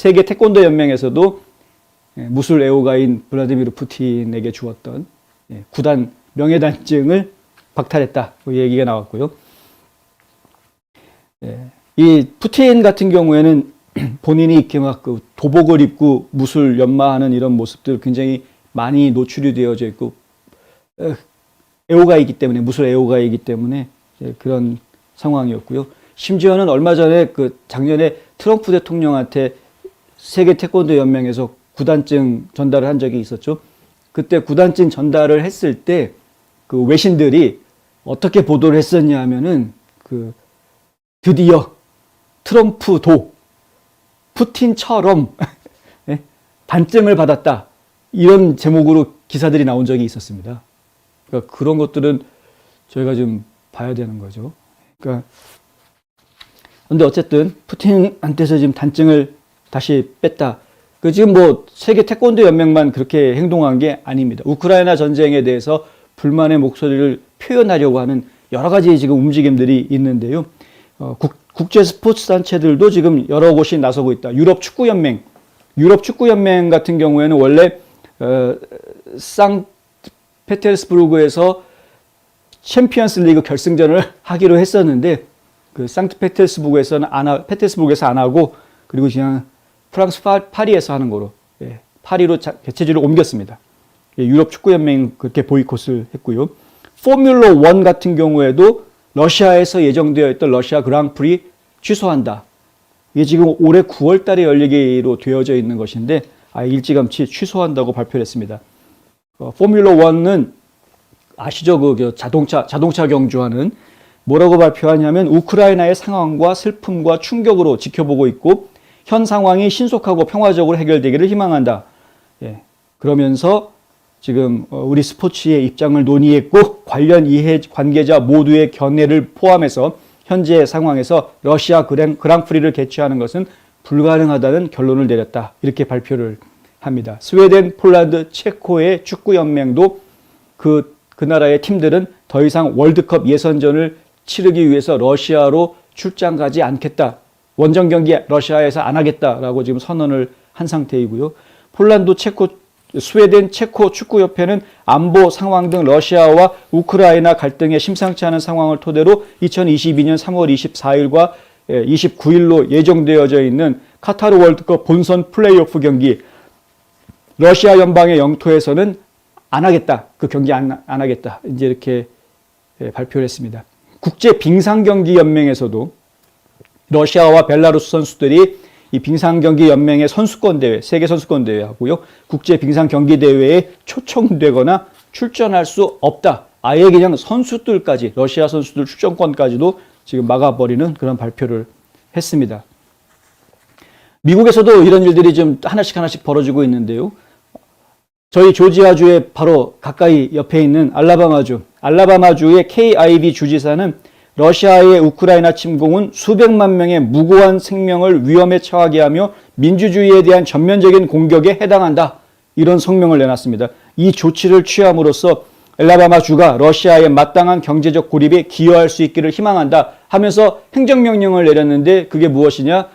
세계 태권도 연맹에서도 무술 애호가인 블라디미르 푸틴에게 주었던 구단 명예단증을 박탈했다. 그 얘기가 나왔고요. 이 푸틴 같은 경우에는 본인이 이렇게 막 그 도복을 입고 무술 연마하는 이런 모습들 굉장히 많이 노출이 되어져 있고 애호가이기 때문에 무술 애호가이기 때문에 그런 상황이었고요. 심지어는 얼마 전에 그 작년에 트럼프 대통령한테 세계 태권도 연맹에서 구단증 전달을 한 적이 있었죠. 그때 구단증 전달을 했을 때 그 외신들이 어떻게 보도를 했었냐 하면은 그 드디어 트럼프도 푸틴처럼 단증을 받았다. 이런 제목으로 기사들이 나온 적이 있었습니다. 그러니까 그런 것들은 저희가 좀 봐야 되는 거죠. 그러니까 근데 어쨌든 푸틴한테서 지금 단증을 다시 뺐다. 그 지금 뭐 세계 태권도 연맹만 그렇게 행동한 게 아닙니다. 우크라이나 전쟁에 대해서 불만의 목소리를 표현하려고 하는 여러 가지 지금 움직임들이 있는데요. 국제 스포츠 단체들도 지금 여러 곳이 나서고 있다. 유럽 축구 연맹 같은 경우에는 원래 상트페테르스부르크에서 챔피언스 리그 결승전을 하기로 했었는데 그 상트페테르스부르크에서 안 하고 그리고 그냥 프랑스 파리에서 하는 거로 파리로 개최지를 옮겼습니다. 유럽 축구 연맹 그렇게 보이콧을 했고요. 포뮬러 1 같은 경우에도 러시아에서 예정되어 있던 러시아 그랑프리 취소한다. 이게 지금 올해 9월 달에 열리기로 되어져 있는 것인데 일찌감치 취소한다고 발표를 했습니다. 포뮬러 1은 아시죠? 그 자동차 경주하는 뭐라고 발표하냐면 우크라이나의 상황과 슬픔과 충격으로 지켜보고 있고 현 상황이 신속하고 평화적으로 해결되기를 희망한다. 그러면서 지금 우리 스포츠의 입장을 논의했고 관련 이해 관계자 모두의 견해를 포함해서 현재 상황에서 러시아 그랑프리를 개최하는 것은 불가능하다는 결론을 내렸다. 이렇게 발표를 합니다. 스웨덴, 폴란드, 체코의 축구연맹도 그 나라의 팀들은 더 이상 월드컵 예선전을 치르기 위해서 러시아로 출장 가지 않겠다. 원정 경기 러시아에서 안 하겠다라고 지금 선언을 한 상태이고요. 폴란드, 스웨덴, 체코 축구협회는 안보 상황 등 러시아와 우크라이나 갈등의 심상치 않은 상황을 토대로 2022년 3월 24일과 29일로 예정되어져 있는 카타르 월드컵 본선 플레이오프 경기 러시아 연방의 영토에서는 안 하겠다. 그 경기 안 하겠다. 이제 이렇게 발표를 했습니다. 국제 빙상경기연맹에서도 러시아와 벨라루스 선수들이 이 빙상경기 연맹의 선수권대회, 세계 선수권대회하고요. 국제 빙상경기대회에 초청되거나 출전할 수 없다. 아예 그냥 선수들까지, 러시아 선수들 출전권까지도 지금 막아버리는 그런 발표를 했습니다. 미국에서도 이런 일들이 좀 하나씩 벌어지고 있는데요. 저희 조지아주의 바로 가까이 옆에 있는 알라바마주의 KIV 주지사는 러시아의 우크라이나 침공은 수백만 명의 무고한 생명을 위험에 처하게 하며 민주주의에 대한 전면적인 공격에 해당한다. 이런 성명을 내놨습니다. 이 조치를 취함으로써 알라바마주가 러시아의 마땅한 경제적 고립에 기여할 수 있기를 희망한다 하면서 행정명령을 내렸는데 그게 무엇이냐?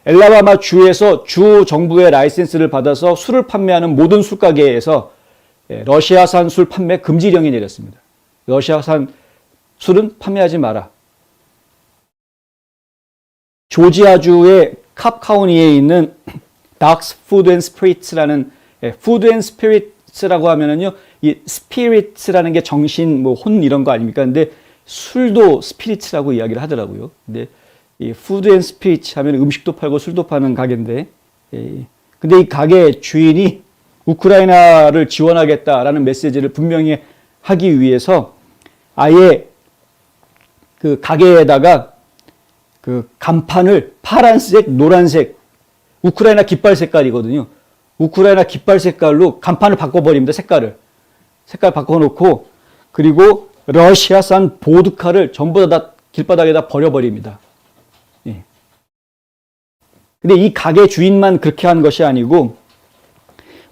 알라바마주에서 주 정부의 라이센스를 받아서 술을 판매하는 모든 술가게에서 러시아산 술 판매 금지령이 내렸습니다. 러시아산 술은 판매하지 마라. 조지아주의 캅카우니에 있는 닥스 푸드 앤 스피릿스라는 푸드 앤 스피릿스라고 하면은요, 이 스피릿스라는 게 정신, 혼 이런 거 아닙니까? 근데 술도 스피릿스라고 이야기를 하더라고요. 근데 이 푸드 앤 스피릿 하면 음식도 팔고 술도 파는 가게인데, 근데 이 가게 주인이 우크라이나를 지원하겠다라는 메시지를 분명히 하기 위해서 아예 그 가게에다가 그 간판을 파란색, 노란색, 우크라이나 깃발 색깔이거든요. 우크라이나 깃발 색깔로 간판을 바꿔버립니다. 색깔 바꿔놓고 그리고 러시아산 보드카를 전부 다 길바닥에다 버려버립니다. 예. 근데 이 가게 주인만 그렇게 한 것이 아니고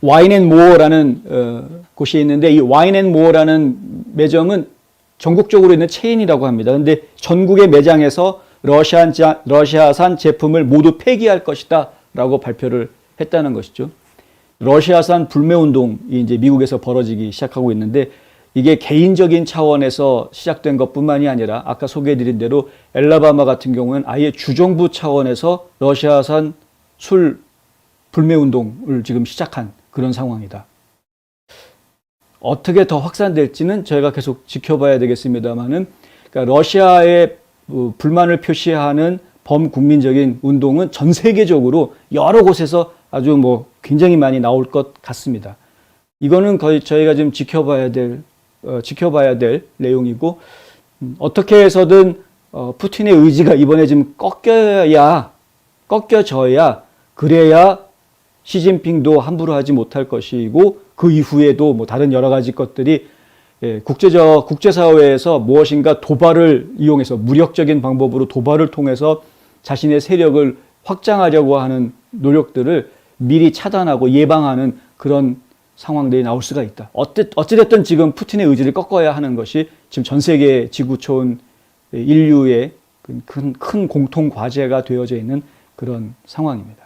와인앤모어라는 곳이 있는데 이 와인앤모어라는 매점은 전국적으로 있는 체인이라고 합니다. 근데 전국의 매장에서 러시아산 제품을 모두 폐기할 것이다 라고 발표를 했다는 것이죠. 러시아산 불매운동이 이제 미국에서 벌어지기 시작하고 있는데 이게 개인적인 차원에서 시작된 것뿐만이 아니라 아까 소개해드린 대로 엘라바마 같은 경우는 아예 주정부 차원에서 러시아산 술 불매운동을 지금 시작한 그런 상황이다. 어떻게 더 확산될지는 저희가 계속 지켜봐야 되겠습니다만은, 그러니까 러시아의 불만을 표시하는 범국민적인 운동은 전 세계적으로 여러 곳에서 아주 굉장히 많이 나올 것 같습니다. 이거는 거의 저희가 지금 지켜봐야 될 내용이고, 어떻게 해서든 푸틴의 의지가 이번에 좀 꺾여져야 그래야 시진핑도 함부로 하지 못할 것이고, 그 이후에도 다른 여러 가지 것들이 국제사회에서 무엇인가 도발을 이용해서 무력적인 방법으로 도발을 통해서 자신의 세력을 확장하려고 하는 노력들을 미리 차단하고 예방하는 그런 상황들이 나올 수가 있다. 어찌됐든 지금 푸틴의 의지를 꺾어야 하는 것이 지금 전 세계 지구촌 인류의 큰 공통 과제가 되어져 있는 그런 상황입니다.